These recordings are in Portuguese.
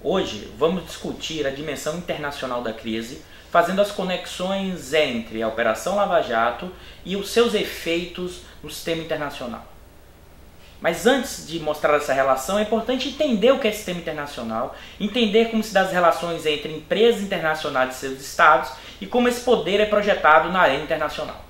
Hoje vamos discutir a dimensão internacional da crise, fazendo as conexões entre a Operação Lava Jato e os seus efeitos no sistema internacional. Mas antes de mostrar essa relação, é importante entender o que é sistema internacional, entender como se dão as relações entre empresas internacionais e seus estados e como esse poder é projetado na arena internacional.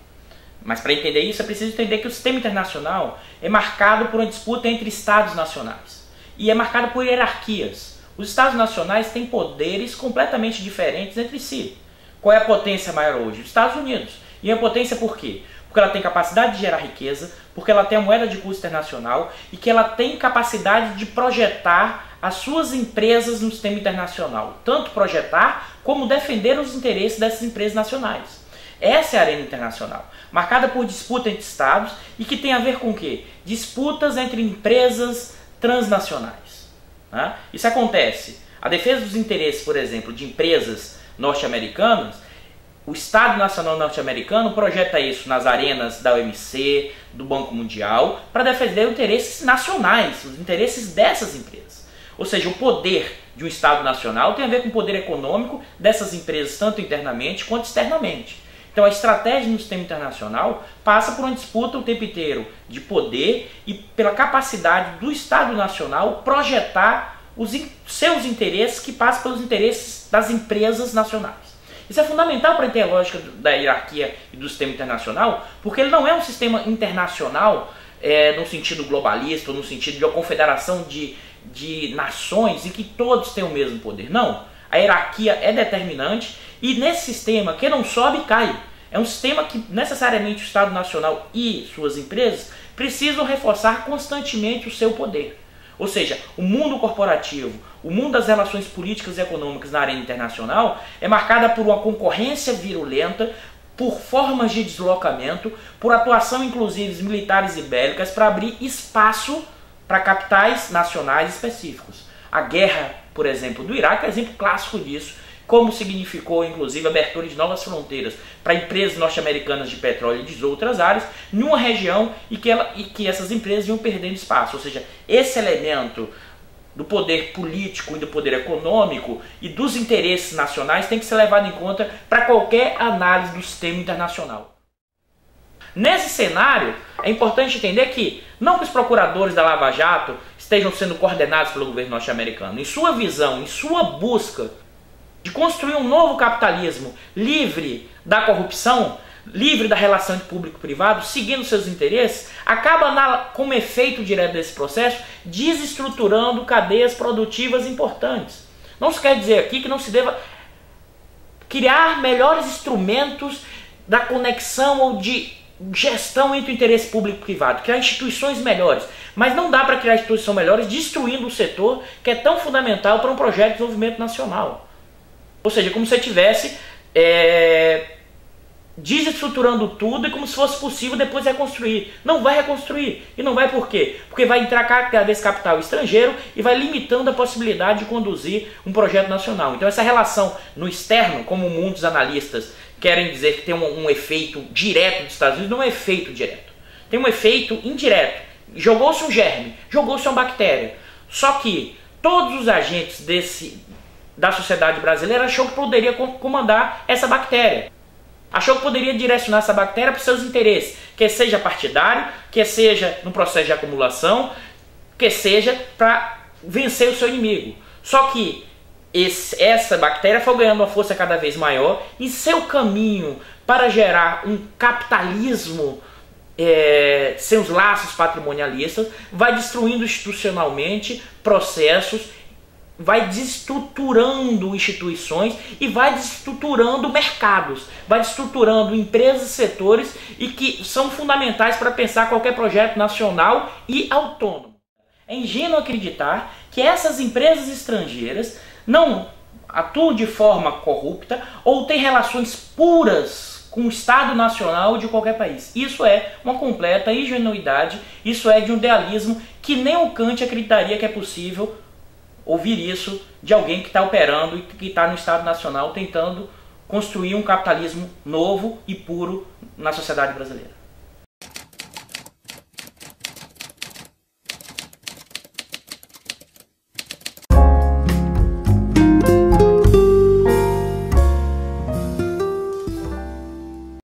Mas para entender isso é preciso entender que o sistema internacional é marcado por uma disputa entre estados nacionais e é marcado por hierarquias. Os estados nacionais têm poderes completamente diferentes entre si. Qual é a potência maior hoje? Os Estados Unidos. E a potência por quê? Porque ela tem capacidade de gerar riqueza, porque ela tem a moeda de curso internacional e que ela tem capacidade de projetar as suas empresas no sistema internacional. Tanto projetar como defender os interesses dessas empresas nacionais. Essa é a arena internacional, marcada por disputa entre estados e que tem a ver com o quê? Disputas entre empresas transnacionais. Né? Isso acontece. A defesa dos interesses, por exemplo, de empresas norte-americanas, o Estado Nacional norte-americano projeta isso nas arenas da OMC, do Banco Mundial, para defender os interesses nacionais, os interesses dessas empresas. Ou seja, o poder de um Estado nacional tem a ver com o poder econômico dessas empresas, tanto internamente quanto externamente. Então a estratégia no sistema internacional passa por uma disputa o tempo inteiro de poder e pela capacidade do Estado Nacional projetar os seus interesses que passam pelos interesses das empresas nacionais. Isso é fundamental para entender a lógica da hierarquia e do sistema internacional, porque ele não é um sistema internacional no sentido globalista ou no sentido de uma confederação de nações em que todos têm o mesmo poder. Não. A hierarquia é determinante e nesse sistema, quem não sobe, cai. É um sistema que necessariamente o Estado Nacional e suas empresas precisam reforçar constantemente o seu poder. Ou seja, o mundo corporativo, o mundo das relações políticas e econômicas na arena internacional é marcada por uma concorrência virulenta, por formas de deslocamento, por atuação inclusive militares e bélicas para abrir espaço para capitais nacionais específicos. A guerra, por exemplo, do Iraque é exemplo clássico disso, como significou inclusive a abertura de novas fronteiras para empresas norte-americanas de petróleo e de outras áreas, em uma região e que essas empresas iam perdendo espaço. Ou seja, esse elemento do poder político e do poder econômico e dos interesses nacionais tem que ser levado em conta para qualquer análise do sistema internacional. Nesse cenário, é importante entender que não que os procuradores da Lava Jato estejam sendo coordenados pelo governo norte-americano. Em sua visão, em sua busca de construir um novo capitalismo livre da corrupção, livre da relação entre público e privado, seguindo seus interesses, acaba como efeito direto desse processo desestruturando cadeias produtivas importantes. Não se quer dizer aqui que não se deva criar melhores instrumentos da conexão ou de gestão entre o interesse público e privado, criar instituições melhores, mas não dá para criar instituições melhores destruindo o setor que é tão fundamental para um projeto de desenvolvimento nacional. Ou seja, como se você estivesse desestruturando tudo e como se fosse possível depois reconstruir. Não vai reconstruir. E não vai por quê? Porque vai entrar cada vez capital estrangeiro e vai limitando a possibilidade de conduzir um projeto nacional. Então essa relação no externo, como muitos analistas querem dizer que tem um efeito direto dos Estados Unidos, não é um efeito direto. Tem um efeito indireto. Jogou-se um germe, jogou-se uma bactéria. Só que todos os agentes da sociedade brasileira achou que poderia comandar essa bactéria. Achou que poderia direcionar essa bactéria para os seus interesses, que seja partidário, que seja no processo de acumulação, que seja para vencer o seu inimigo. Só que essa bactéria foi ganhando uma força cada vez maior e seu caminho para gerar um capitalismo sem os laços patrimonialistas vai destruindo institucionalmente processos, vai desestruturando instituições e vai desestruturando mercados, vai desestruturando empresas e setores e que são fundamentais para pensar qualquer projeto nacional e autônomo. É ingênuo acreditar que essas empresas estrangeiras não atuam de forma corrupta ou têm relações puras com o Estado Nacional de qualquer país. Isso é uma completa ingenuidade, isso é de um idealismo que nem o Kant acreditaria que é possível ouvir isso de alguém que está operando e que está no Estado Nacional tentando construir um capitalismo novo e puro na sociedade brasileira.